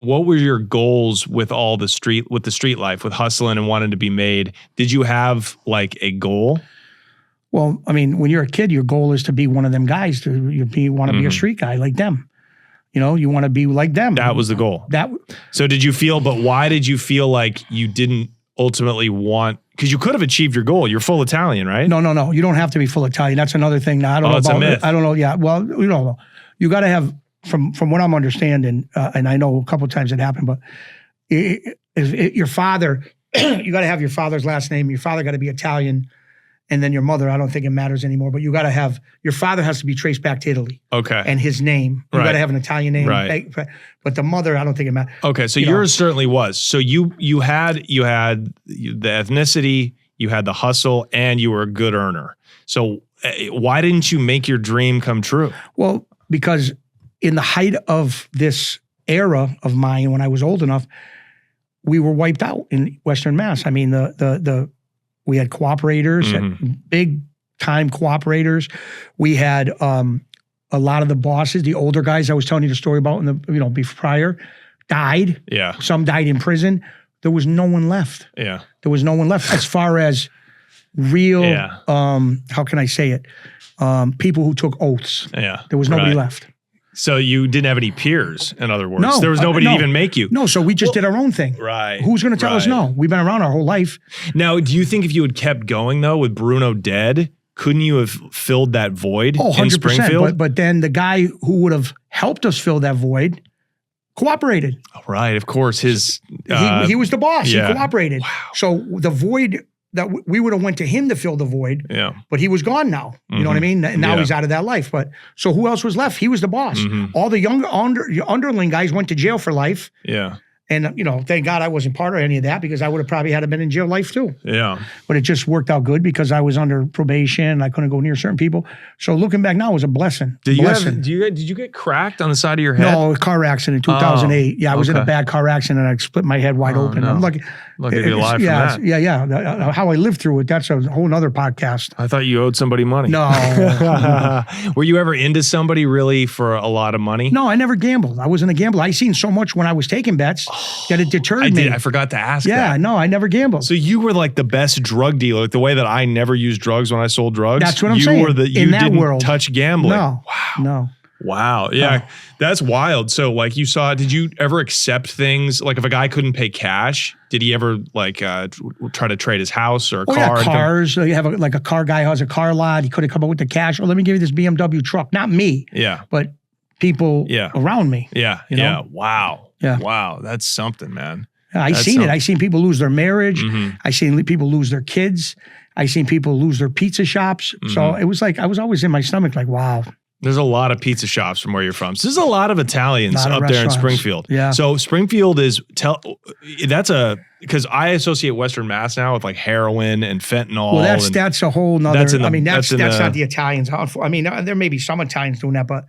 what were your goals with all the street life, with hustling and wanting to be made? Did you have like a goal? Well, I mean, when you're a kid, your goal is to be one of them guys. You want to be a street guy like them. You know, you want to be like them. That was the goal. So did you feel? But why did you feel like you didn't ultimately want? Because you could have achieved your goal. You're full Italian, right? No. You don't have to be full Italian. That's another thing. Now I don't know about. A myth. I don't know. Yeah. Well, you know, you got to have from what I'm understanding, and I know a couple of times it happened, but your father, you got to have your father's last name. Your father got to be Italian. And then your mother, I don't think it matters anymore, but you got to have, your father has to be traced back to Italy. Okay. And his name. You got to have an Italian name. Right. But the mother, I don't think it matters. Okay, so yours certainly was. So you had the ethnicity, you had the hustle, and you were a good earner. So why didn't you make your dream come true? Well, because in the height of this era of mine, when I was old enough, we were wiped out in Western Mass. I mean, we had cooperators, big time cooperators. We had a lot of the bosses, the older guys I was telling you the story about prior, died. Yeah. Some died in prison. There was no one left. Yeah. There was no one left as far as real, how can I say it? People who took oaths. Yeah. There was nobody left. So you didn't have any peers, in other words. No, there was nobody to even make you. No, so we just did our own thing. Right. Who's going to tell us no? We've been around our whole life. Now, do you think if you had kept going, though, with Bruno dead, couldn't you have filled that void in Springfield? But then the guy who would have helped us fill that void cooperated. Right, of course. He was the boss. Yeah. He cooperated. Wow. So the void that we would have went to him to fill the void, but he was gone now. You know what I mean? And now he's out of that life. But so who else was left? He was the boss. All the younger underling guys went to jail for life. Yeah. And, thank God I wasn't part of any of that because I would have probably had to been in jail life too. Yeah. But it just worked out good because I was under probation. I couldn't go near certain people. So looking back now, it was a blessing. Did you get cracked on the side of your head? No, a car accident in 2008. I was in a bad car accident and I split my head wide open. No. I'm lucky to be alive from that. Yeah. How I lived through it, that's a whole nother podcast. I thought you owed somebody money. No. Were you ever into somebody really for a lot of money? No, I never gambled. I wasn't a gambler. I seen so much when I was taking bets that it deterred me. I forgot to ask that. Yeah, no, I never gambled. So you were like the best drug dealer, like the way that I never used drugs when I sold drugs. That's what I'm saying. You didn't touch gambling. No. Wow. No. Wow. Yeah. That's wild. So like did you ever accept things? Like if a guy couldn't pay cash, did he ever try to trade his house or a car? Yeah, cars. You have a car guy who has a car lot. He could have come up with the cash. Let me give you this BMW truck. Not me. Yeah. But people around me. Yeah. Yeah. Wow. Yeah. Wow. That's something, man. I seen it. I seen people lose their marriage. I seen people lose their kids. I seen people lose their pizza shops. So it was like, I was always in my stomach like, wow. There's a lot of pizza shops from where you're from. So there's a lot of Italians up there in Springfield. Yeah. So Springfield because I associate Western Mass now with like heroin and fentanyl. Well, that's a whole nother, that's not the Italians. I mean, there may be some Italians doing that, but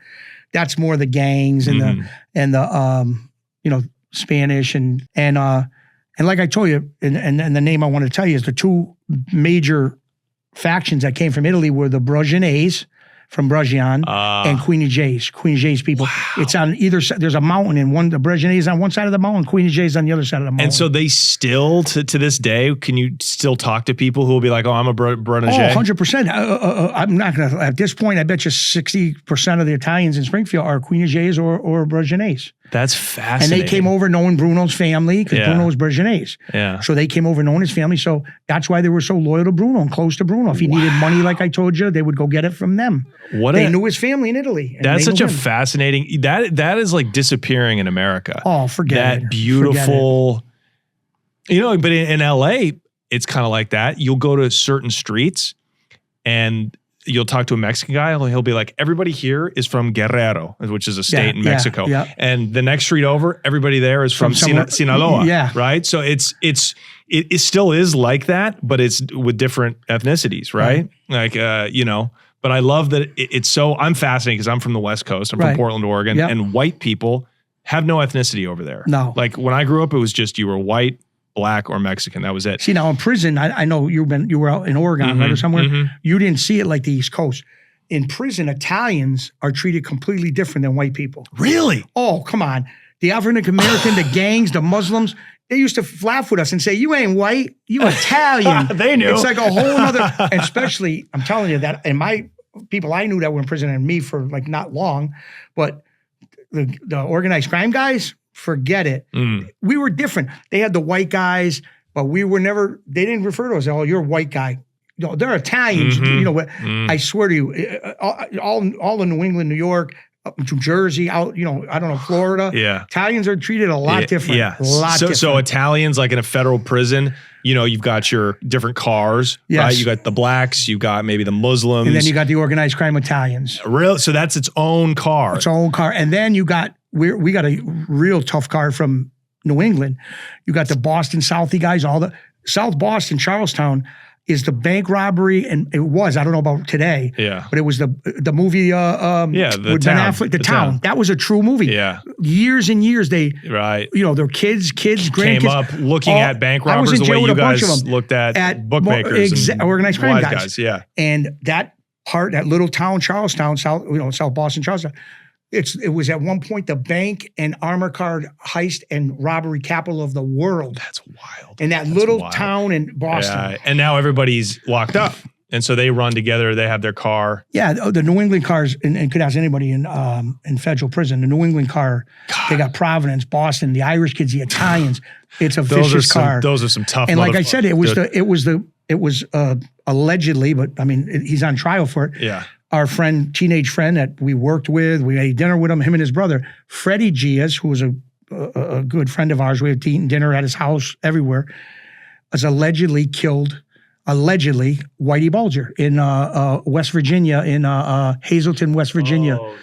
that's more the gangs and the Spanish and like I told you, and the name I want to tell you is the two major factions that came from Italy were the Broginese from Bragian and Queen Jay's people. Wow. It's on either side. There's a mountain the Broginese on one side of the mountain, Queen Jay's on the other side of the mountain. And so they still, to this day, can you still talk to people who will be like, oh, I'm a Broginese? 100%. I'm not going to, at this point, I bet you 60% of the Italians in Springfield are Queen Jay's or Broginese. That's fascinating. And they came over knowing Bruno's family because Bruno was Broginese. Yeah. So they came over knowing his family. So that's why they were so loyal to Bruno and close to Bruno. If he needed money, like I told you, they would go get it from them. They knew his family in Italy. That's such a fascinating, that is like disappearing in America. Oh, forget it. That beautiful, but in LA, it's kind of like that. You'll go to certain streets and you'll talk to a Mexican guy, and he'll be like, everybody here is from Guerrero, which is a state in Mexico. Yeah. And the next street over, everybody there is from Sinaloa. Yeah. Right? So it still is like that, but it's with different ethnicities, right? Like, but I love that it's so, I'm fascinated because I'm from the West Coast. I'm from Portland, Oregon, and white people have no ethnicity over there. No. Like when I grew up, it was just you were white, Black, or Mexican. That was it. See, now in prison, I know you were out in Oregon, right, or somewhere. You didn't see it like the East Coast. In prison, Italians are treated completely different than white people. Really? Oh, come on. The African American, the gangs, the Muslims, they used to laugh with us and say, "You ain't white, you Italian." They knew. It's like a whole other, and especially, I'm telling you that, and my people I knew that were in prison and me for like not long, but the organized crime guys, forget it. We were different. They had the white guys, but we were never, they didn't refer to us, "Oh, you're a white guy." No, they're Italians. You know what? I swear to you, all in New England, New York, New Jersey, out, you know, I don't know, Florida. Yeah. Italians are treated a lot different. Yeah. A lot different. So Italians, like in a federal prison, you know, you've got your different cars, right? You got the blacks, you've got maybe the Muslims. And then you got the organized crime Italians. So that's its own car. Its own car. And then you got, we got a real tough car from New England. You got the Boston Southie guys, all the South Boston, Charlestown is the bank robbery, and it was, I don't know about today, but it was the movie with Ben Affleck, The Town. That was a true movie. Yeah. Years and years they, you know, their kids, grandkids. Came up looking at bank robbers the way you guys looked at bookmakers and organized crime guys. Yeah. And that part, that little town, Charlestown, South Boston, Charlestown, it was at one point the bank and armor car heist and robbery capital of the world. That's wild. In that little town in Boston. Yeah. And now everybody's locked up. And so they run together. They have their car. Yeah, the New England cars, and could ask anybody in federal prison, the New England car, they got Providence, Boston, the Irish kids, the Italians. It's a vicious car. Those are some tough. And like I said, it was allegedly, but I mean, he's on trial for it. Yeah. Our teenage friend that we worked with, we ate dinner with him and his brother, Freddie Giaz, who was a good friend of ours. We had eaten dinner at his house everywhere, was allegedly killed, Whitey Bulger in West Virginia, in Hazleton, West Virginia.